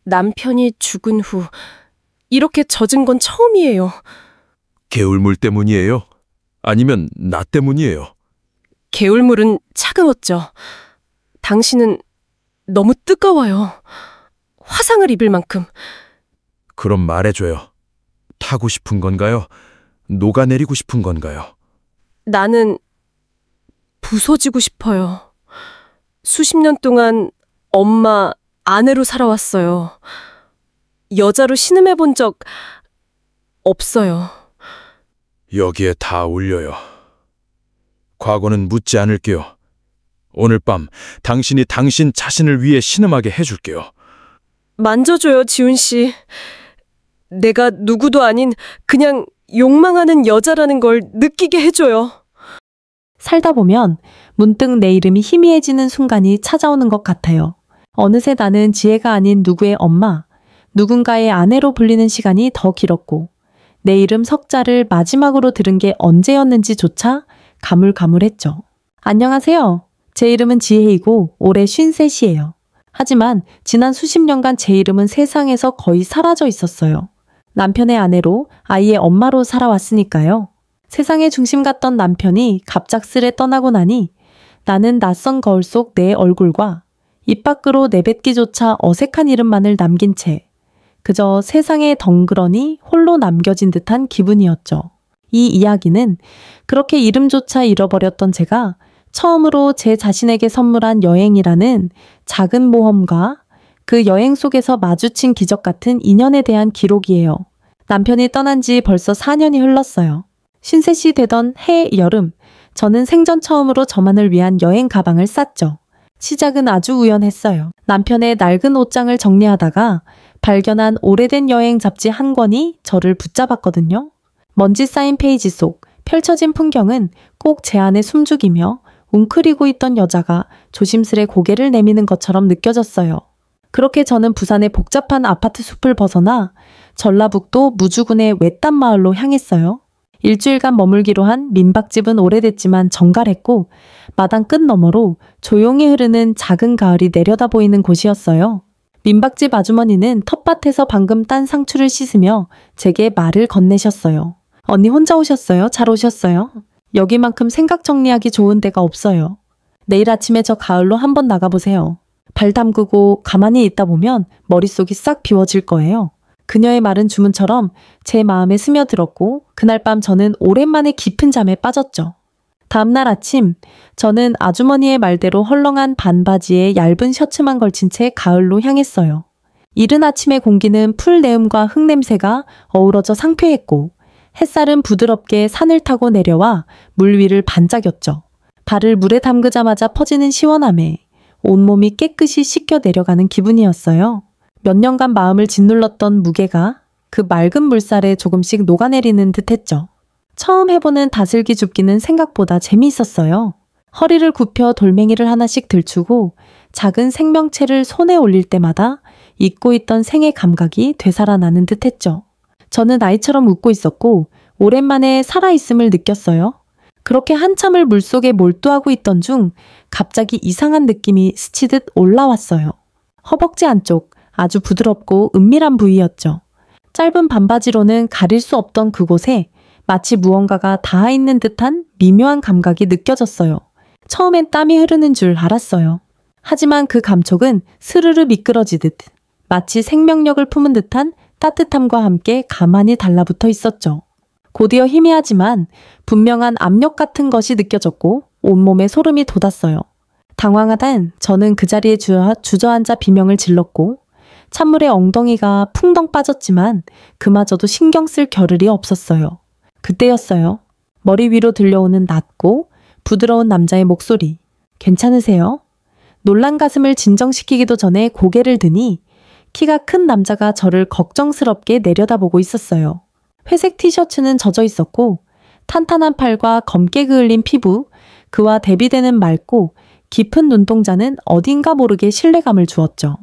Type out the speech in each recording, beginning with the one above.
남편이 죽은 후 이렇게 젖은 건 처음이에요. 개울물 때문이에요? 아니면 나 때문이에요? 개울물은 차가웠죠. 당신은 너무 뜨거워요. 화상을 입을 만큼. 그럼 말해줘요. 타고 싶은 건가요? 녹아내리고 싶은 건가요? 나는 부서지고 싶어요. 수십 년 동안 엄마, 아내로 살아왔어요. 여자로 신음해 본 적 없어요. 여기에 다 올려요. 과거는 묻지 않을게요. 오늘 밤 당신이 당신 자신을 위해 신음하게 해줄게요. 만져줘요, 지훈 씨. 내가 누구도 아닌 그냥 욕망하는 여자라는 걸 느끼게 해줘요. 살다 보면 문득 내 이름이 희미해지는 순간이 찾아오는 것 같아요. 어느새 나는 지혜가 아닌 누구의 엄마, 누군가의 아내로 불리는 시간이 더 길었고 내 이름 석자를 마지막으로 들은 게 언제였는지조차 가물가물했죠. 안녕하세요. 제 이름은 지혜이고 올해 53이에요. 하지만 지난 수십 년간 제 이름은 세상에서 거의 사라져 있었어요. 남편의 아내로 아이의 엄마로 살아왔으니까요. 세상의 중심 같던 남편이 갑작스레 떠나고 나니 나는 낯선 거울 속 내 얼굴과 입 밖으로 내뱉기조차 어색한 이름만을 남긴 채 그저 세상에 덩그러니 홀로 남겨진 듯한 기분이었죠. 이 이야기는 그렇게 이름조차 잃어버렸던 제가 처음으로 제 자신에게 선물한 여행이라는 작은 모험과 그 여행 속에서 마주친 기적 같은 인연에 대한 기록이에요. 남편이 떠난 지 벌써 4년이 흘렀어요. 53시 되던 해 여름, 저는 생전 처음으로 저만을 위한 여행 가방을 쌌죠. 시작은 아주 우연했어요. 남편의 낡은 옷장을 정리하다가 발견한 오래된 여행 잡지 한 권이 저를 붙잡았거든요. 먼지 쌓인 페이지 속 펼쳐진 풍경은 꼭 제 안에 숨죽이며 웅크리고 있던 여자가 조심스레 고개를 내미는 것처럼 느껴졌어요. 그렇게 저는 부산의 복잡한 아파트 숲을 벗어나 전라북도 무주군의 외딴 마을로 향했어요. 일주일간 머물기로 한 민박집은 오래됐지만 정갈했고 마당 끝 너머로 조용히 흐르는 작은 가을이 내려다 보이는 곳이었어요. 민박집 아주머니는 텃밭에서 방금 딴 상추를 씻으며 제게 말을 건네셨어요. 언니 혼자 오셨어요? 잘 오셨어요? 여기만큼 생각 정리하기 좋은 데가 없어요. 내일 아침에 저 가을로 한번 나가보세요. 발 담그고 가만히 있다 보면 머릿속이 싹 비워질 거예요. 그녀의 말은 주문처럼 제 마음에 스며들었고 그날 밤 저는 오랜만에 깊은 잠에 빠졌죠. 다음날 아침 저는 아주머니의 말대로 헐렁한 반바지에 얇은 셔츠만 걸친 채 가을로 향했어요. 이른 아침의 공기는 풀내음과 흙냄새가 어우러져 상쾌했고 햇살은 부드럽게 산을 타고 내려와 물 위를 반짝였죠. 발을 물에 담그자마자 퍼지는 시원함에 온몸이 깨끗이 씻겨 내려가는 기분이었어요. 몇 년간 마음을 짓눌렀던 무게가 그 맑은 물살에 조금씩 녹아내리는 듯했죠. 처음 해보는 다슬기 줍기는 생각보다 재미있었어요. 허리를 굽혀 돌멩이를 하나씩 들추고 작은 생명체를 손에 올릴 때마다 잊고 있던 생의 감각이 되살아나는 듯했죠. 저는 아이처럼 웃고 있었고 오랜만에 살아있음을 느꼈어요. 그렇게 한참을 물속에 몰두하고 있던 중 갑자기 이상한 느낌이 스치듯 올라왔어요. 허벅지 안쪽 아주 부드럽고 은밀한 부위였죠. 짧은 반바지로는 가릴 수 없던 그곳에 마치 무언가가 닿아있는 듯한 미묘한 감각이 느껴졌어요. 처음엔 땀이 흐르는 줄 알았어요. 하지만 그 감촉은 스르르 미끄러지듯 마치 생명력을 품은 듯한 따뜻함과 함께 가만히 달라붙어 있었죠. 곧이어 희미하지만 분명한 압력 같은 것이 느껴졌고 온몸에 소름이 돋았어요. 당황하단 저는 그 자리에 주저앉아 비명을 질렀고 찬물에 엉덩이가 풍덩 빠졌지만 그마저도 신경 쓸 겨를이 없었어요. 그때였어요. 머리 위로 들려오는 낮고 부드러운 남자의 목소리. 괜찮으세요? 놀란 가슴을 진정시키기도 전에 고개를 드니 키가 큰 남자가 저를 걱정스럽게 내려다보고 있었어요. 회색 티셔츠는 젖어 있었고 탄탄한 팔과 검게 그을린 피부, 그와 대비되는 맑고 깊은 눈동자는 어딘가 모르게 신뢰감을 주었죠.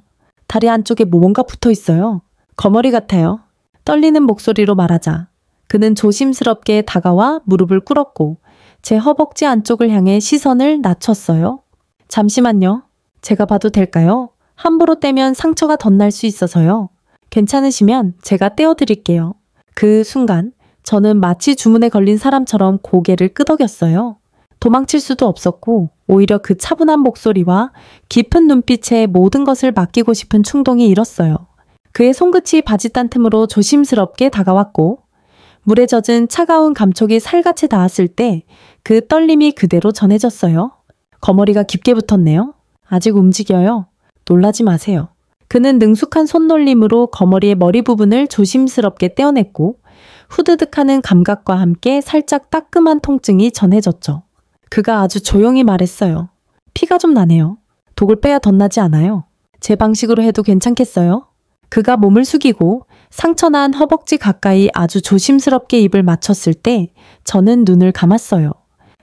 다리 안쪽에 뭔가 붙어 있어요. 거머리 같아요. 떨리는 목소리로 말하자 그는 조심스럽게 다가와 무릎을 꿇었고 제 허벅지 안쪽을 향해 시선을 낮췄어요. 잠시만요. 제가 봐도 될까요? 함부로 떼면 상처가 덧날 수 있어서요. 괜찮으시면 제가 떼어드릴게요. 그 순간 저는 마치 주문에 걸린 사람처럼 고개를 끄덕였어요. 도망칠 수도 없었고 오히려 그 차분한 목소리와 깊은 눈빛에 모든 것을 맡기고 싶은 충동이 일었어요. 그의 손끝이 바짓단 틈으로 조심스럽게 다가왔고 물에 젖은 차가운 감촉이 살같이 닿았을 때 그 떨림이 그대로 전해졌어요. 거머리가 깊게 붙었네요. 아직 움직여요. 놀라지 마세요. 그는 능숙한 손놀림으로 거머리의 머리 부분을 조심스럽게 떼어냈고 후드득하는 감각과 함께 살짝 따끔한 통증이 전해졌죠. 그가 아주 조용히 말했어요. 피가 좀 나네요. 독을 빼야 덧나지 않아요. 제 방식으로 해도 괜찮겠어요? 그가 몸을 숙이고 상처난 허벅지 가까이 아주 조심스럽게 입을 맞췄을 때 저는 눈을 감았어요.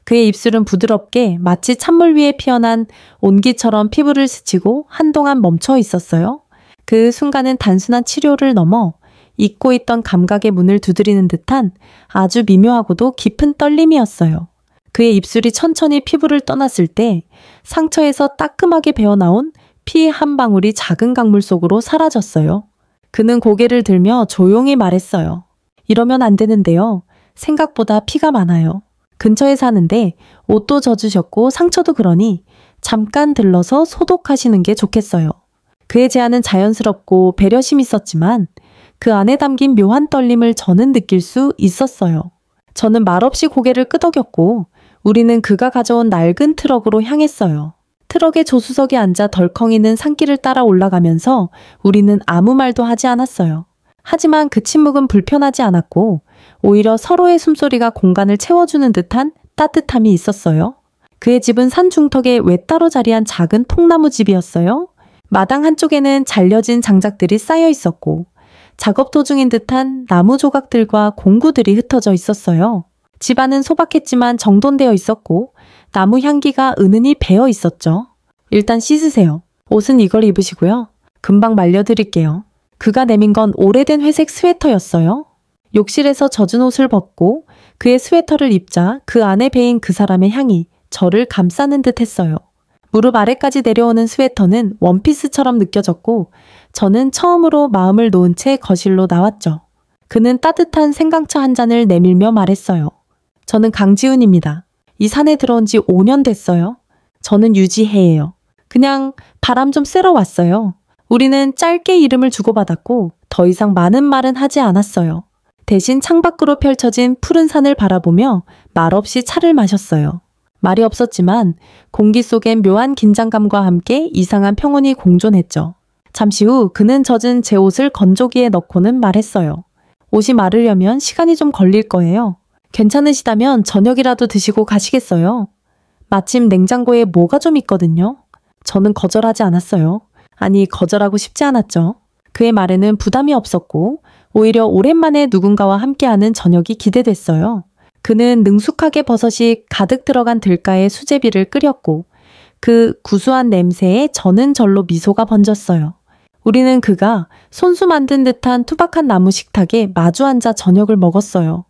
그의 입술은 부드럽게 마치 찬물 위에 피어난 온기처럼 피부를 스치고 한동안 멈춰 있었어요. 그 순간은 단순한 치료를 넘어 잊고 있던 감각의 문을 두드리는 듯한 아주 미묘하고도 깊은 떨림이었어요. 그의 입술이 천천히 피부를 떠났을 때 상처에서 따끔하게 배어나온 피 한 방울이 작은 강물 속으로 사라졌어요. 그는 고개를 들며 조용히 말했어요. 이러면 안 되는데요. 생각보다 피가 많아요. 근처에 사는데 옷도 젖으셨고 상처도 그러니 잠깐 들러서 소독하시는 게 좋겠어요. 그의 제안은 자연스럽고 배려심 있었지만 그 안에 담긴 묘한 떨림을 저는 느낄 수 있었어요. 저는 말없이 고개를 끄덕였고 우리는 그가 가져온 낡은 트럭으로 향했어요. 트럭의 조수석에 앉아 덜컹이는 산길을 따라 올라가면서 우리는 아무 말도 하지 않았어요. 하지만 그 침묵은 불편하지 않았고 오히려 서로의 숨소리가 공간을 채워주는 듯한 따뜻함이 있었어요. 그의 집은 산 중턱에 외따로 자리한 작은 통나무 집이었어요. 마당 한쪽에는 잘려진 장작들이 쌓여 있었고 작업 도중인 듯한 나무 조각들과 공구들이 흩어져 있었어요. 집 안은 소박했지만 정돈되어 있었고 나무 향기가 은은히 배어 있었죠. 일단 씻으세요. 옷은 이걸 입으시고요. 금방 말려드릴게요. 그가 내민 건 오래된 회색 스웨터였어요. 욕실에서 젖은 옷을 벗고 그의 스웨터를 입자 그 안에 배인 그 사람의 향이 저를 감싸는 듯 했어요. 무릎 아래까지 내려오는 스웨터는 원피스처럼 느껴졌고 저는 처음으로 마음을 놓은 채 거실로 나왔죠. 그는 따뜻한 생강차 한 잔을 내밀며 말했어요. 저는 강지훈입니다. 이 산에 들어온 지 5년 됐어요. 저는 유지혜예요. 그냥 바람 좀 쐬러 왔어요. 우리는 짧게 이름을 주고받았고 더 이상 많은 말은 하지 않았어요. 대신 창밖으로 펼쳐진 푸른 산을 바라보며 말없이 차를 마셨어요. 말이 없었지만 공기 속엔 묘한 긴장감과 함께 이상한 평온이 공존했죠. 잠시 후 그는 젖은 제 옷을 건조기에 넣고는 말했어요. 옷이 마르려면 시간이 좀 걸릴 거예요. 괜찮으시다면 저녁이라도 드시고 가시겠어요? 마침 냉장고에 뭐가 좀 있거든요. 저는 거절하지 않았어요. 아니, 거절하고 싶지 않았죠. 그의 말에는 부담이 없었고 오히려 오랜만에 누군가와 함께하는 저녁이 기대됐어요. 그는 능숙하게 버섯이 가득 들어간 들가에 수제비를 끓였고 그 구수한 냄새에 저는 절로 미소가 번졌어요. 우리는 그가 손수 만든 듯한 투박한 나무 식탁에 마주 앉아 저녁을 먹었어요.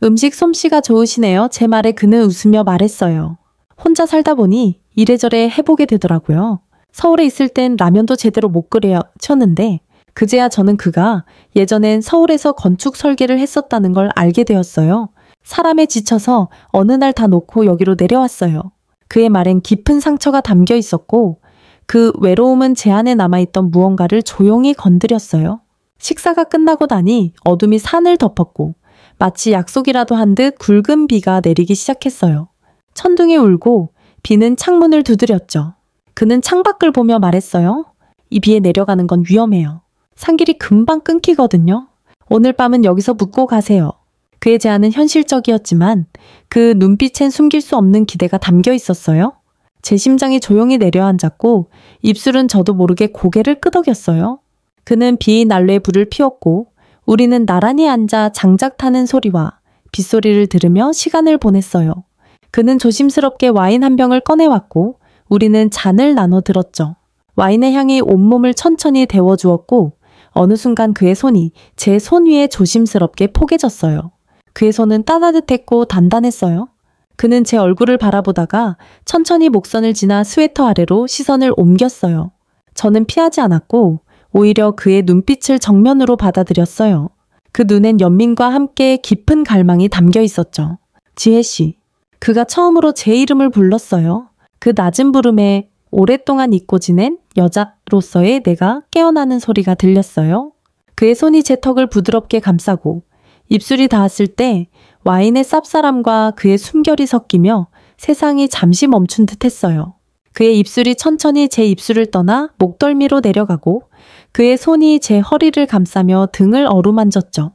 음식 솜씨가 좋으시네요. 제 말에 그는 웃으며 말했어요. 혼자 살다 보니 이래저래 해보게 되더라고요. 서울에 있을 땐 라면도 제대로 못 끓여 쳤는데 그제야 저는 그가 예전엔 서울에서 건축 설계를 했었다는 걸 알게 되었어요. 사람에 지쳐서 어느 날 다 놓고 여기로 내려왔어요. 그의 말엔 깊은 상처가 담겨 있었고 그 외로움은 제 안에 남아있던 무언가를 조용히 건드렸어요. 식사가 끝나고 나니 어둠이 산을 덮었고 마치 약속이라도 한 듯 굵은 비가 내리기 시작했어요. 천둥이 울고 비는 창문을 두드렸죠. 그는 창밖을 보며 말했어요. 이 비에 내려가는 건 위험해요. 산길이 금방 끊기거든요. 오늘 밤은 여기서 묵고 가세요. 그의 제안은 현실적이었지만 그 눈빛엔 숨길 수 없는 기대가 담겨 있었어요. 제 심장이 조용히 내려앉았고 입술은 저도 모르게 고개를 끄덕였어요. 그는 비 난로에 불을 피웠고 우리는 나란히 앉아 장작 타는 소리와 빗소리를 들으며 시간을 보냈어요. 그는 조심스럽게 와인 한 병을 꺼내왔고 우리는 잔을 나눠 들었죠. 와인의 향이 온몸을 천천히 데워주었고 어느 순간 그의 손이 제 손 위에 조심스럽게 포개졌어요. 그의 손은 따뜻했고 단단했어요. 그는 제 얼굴을 바라보다가 천천히 목선을 지나 스웨터 아래로 시선을 옮겼어요. 저는 피하지 않았고 오히려 그의 눈빛을 정면으로 받아들였어요. 그 눈엔 연민과 함께 깊은 갈망이 담겨 있었죠. 지혜 씨. 그가 처음으로 제 이름을 불렀어요. 그 낮은 부름에 오랫동안 잊고 지낸 여자로서의 내가 깨어나는 소리가 들렸어요. 그의 손이 제 턱을 부드럽게 감싸고 입술이 닿았을 때 와인의 쌉싸람과 그의 숨결이 섞이며 세상이 잠시 멈춘 듯 했어요. 그의 입술이 천천히 제 입술을 떠나 목덜미로 내려가고 그의 손이 제 허리를 감싸며 등을 어루만졌죠.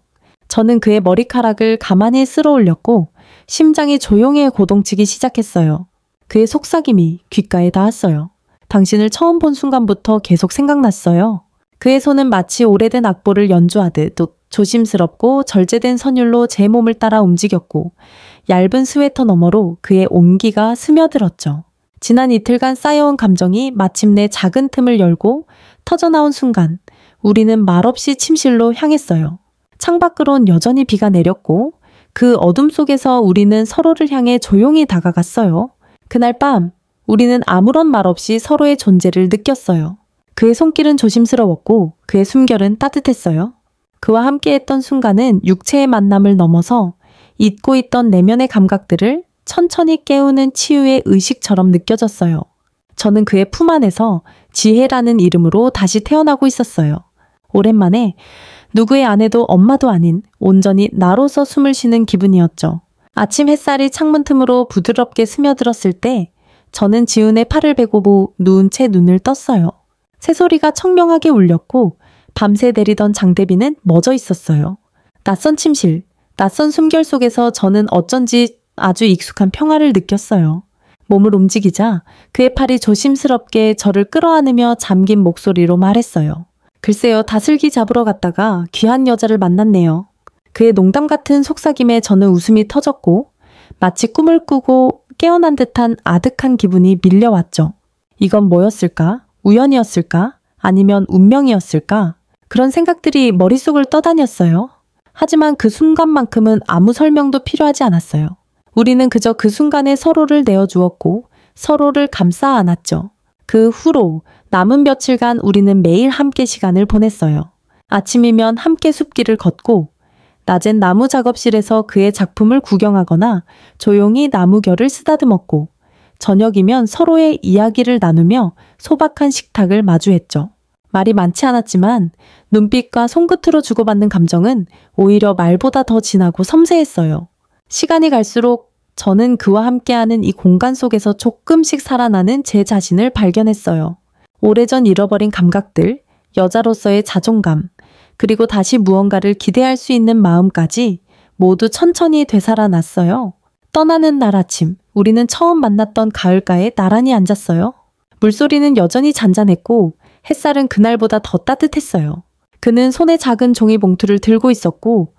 저는 그의 머리카락을 가만히 쓸어 올렸고 심장이 조용히 고동치기 시작했어요. 그의 속삭임이 귓가에 닿았어요. 당신을 처음 본 순간부터 계속 생각났어요. 그의 손은 마치 오래된 악보를 연주하듯 조심스럽고 절제된 선율로 제 몸을 따라 움직였고 얇은 스웨터 너머로 그의 온기가 스며들었죠. 지난 이틀간 쌓여온 감정이 마침내 작은 틈을 열고 터져나온 순간 우리는 말없이 침실로 향했어요. 창밖으론 여전히 비가 내렸고 그 어둠 속에서 우리는 서로를 향해 조용히 다가갔어요. 그날 밤 우리는 아무런 말 없이 서로의 존재를 느꼈어요. 그의 손길은 조심스러웠고 그의 숨결은 따뜻했어요. 그와 함께했던 순간은 육체의 만남을 넘어서 잊고 있던 내면의 감각들을 천천히 깨우는 치유의 의식처럼 느껴졌어요. 저는 그의 품 안에서 지혜라는 이름으로 다시 태어나고 있었어요. 오랜만에 누구의 아내도 엄마도 아닌 온전히 나로서 숨을 쉬는 기분이었죠. 아침 햇살이 창문 틈으로 부드럽게 스며들었을 때 저는 지훈의 팔을 베고 누운 채 눈을 떴어요. 새소리가 청명하게 울렸고 밤새 내리던 장대비는 멎어 있었어요. 낯선 침실, 낯선 숨결 속에서 저는 어쩐지 아주 익숙한 평화를 느꼈어요. 몸을 움직이자 그의 팔이 조심스럽게 저를 끌어안으며 잠긴 목소리로 말했어요. 글쎄요, 다슬기 잡으러 갔다가 귀한 여자를 만났네요. 그의 농담 같은 속삭임에 저는 웃음이 터졌고 마치 꿈을 꾸고 깨어난 듯한 아득한 기분이 밀려왔죠. 이건 뭐였을까? 우연이었을까? 아니면 운명이었을까? 그런 생각들이 머릿속을 떠다녔어요. 하지만 그 순간만큼은 아무 설명도 필요하지 않았어요. 우리는 그저 그 순간에 서로를 내어주었고 서로를 감싸 안았죠. 그 후로 남은 며칠간 우리는 매일 함께 시간을 보냈어요. 아침이면 함께 숲길을 걷고 낮엔 나무 작업실에서 그의 작품을 구경하거나 조용히 나무결을 쓰다듬었고 저녁이면 서로의 이야기를 나누며 소박한 식탁을 마주했죠. 말이 많지 않았지만 눈빛과 손끝으로 주고받는 감정은 오히려 말보다 더 진하고 섬세했어요. 시간이 갈수록 저는 그와 함께하는 이 공간 속에서 조금씩 살아나는 제 자신을 발견했어요. 오래전 잃어버린 감각들, 여자로서의 자존감, 그리고 다시 무언가를 기대할 수 있는 마음까지 모두 천천히 되살아났어요. 떠나는 날 아침, 우리는 처음 만났던 가을가에 나란히 앉았어요. 물소리는 여전히 잔잔했고 햇살은 그날보다 더 따뜻했어요. 그는 손에 작은 종이 봉투를 들고 있었고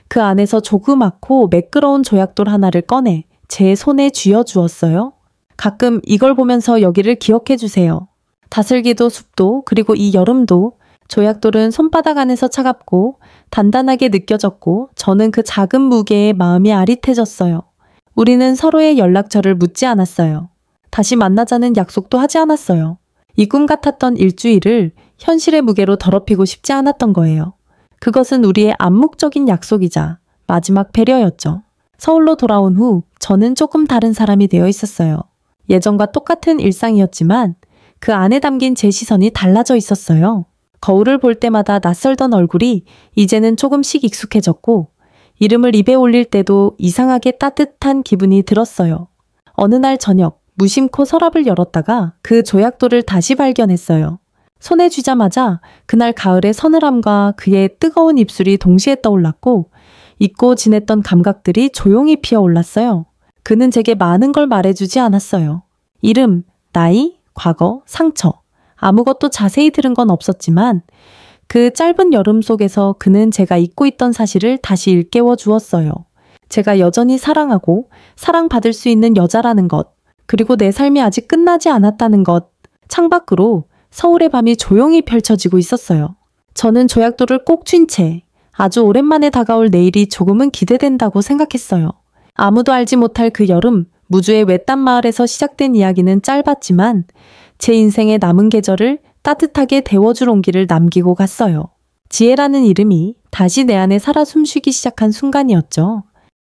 그 안에서 조그맣고 매끄러운 조약돌 하나를 꺼내 제 손에 쥐어주었어요. 가끔 이걸 보면서 여기를 기억해 주세요. 다슬기도 숲도 그리고 이 여름도 조약돌은 손바닥 안에서 차갑고 단단하게 느껴졌고 저는 그 작은 무게에 마음이 아릿해졌어요. 우리는 서로의 연락처를 묻지 않았어요. 다시 만나자는 약속도 하지 않았어요. 이 꿈 같았던 일주일을 현실의 무게로 더럽히고 싶지 않았던 거예요. 그것은 우리의 암묵적인 약속이자 마지막 배려였죠. 서울로 돌아온 후 저는 조금 다른 사람이 되어 있었어요. 예전과 똑같은 일상이었지만 그 안에 담긴 제 시선이 달라져 있었어요. 거울을 볼 때마다 낯설던 얼굴이 이제는 조금씩 익숙해졌고 이름을 입에 올릴 때도 이상하게 따뜻한 기분이 들었어요. 어느 날 저녁 무심코 서랍을 열었다가 그 조약돌을 다시 발견했어요. 손에 쥐자마자 그날 가을의 서늘함과 그의 뜨거운 입술이 동시에 떠올랐고 잊고 지냈던 감각들이 조용히 피어올랐어요. 그는 제게 많은 걸 말해주지 않았어요. 이름, 나이, 과거, 상처. 아무것도 자세히 들은 건 없었지만 그 짧은 여름 속에서 그는 제가 잊고 있던 사실을 다시 일깨워 주었어요. 제가 여전히 사랑하고 사랑받을 수 있는 여자라는 것, 그리고 내 삶이 아직 끝나지 않았다는 것. 창밖으로 서울의 밤이 조용히 펼쳐지고 있었어요. 저는 조약돌을 꼭 쥔 채 아주 오랜만에 다가올 내일이 조금은 기대된다고 생각했어요. 아무도 알지 못할 그 여름, 무주의 외딴 마을에서 시작된 이야기는 짧았지만 제 인생의 남은 계절을 따뜻하게 데워줄 온기를 남기고 갔어요. 지혜라는 이름이 다시 내 안에 살아 숨쉬기 시작한 순간이었죠.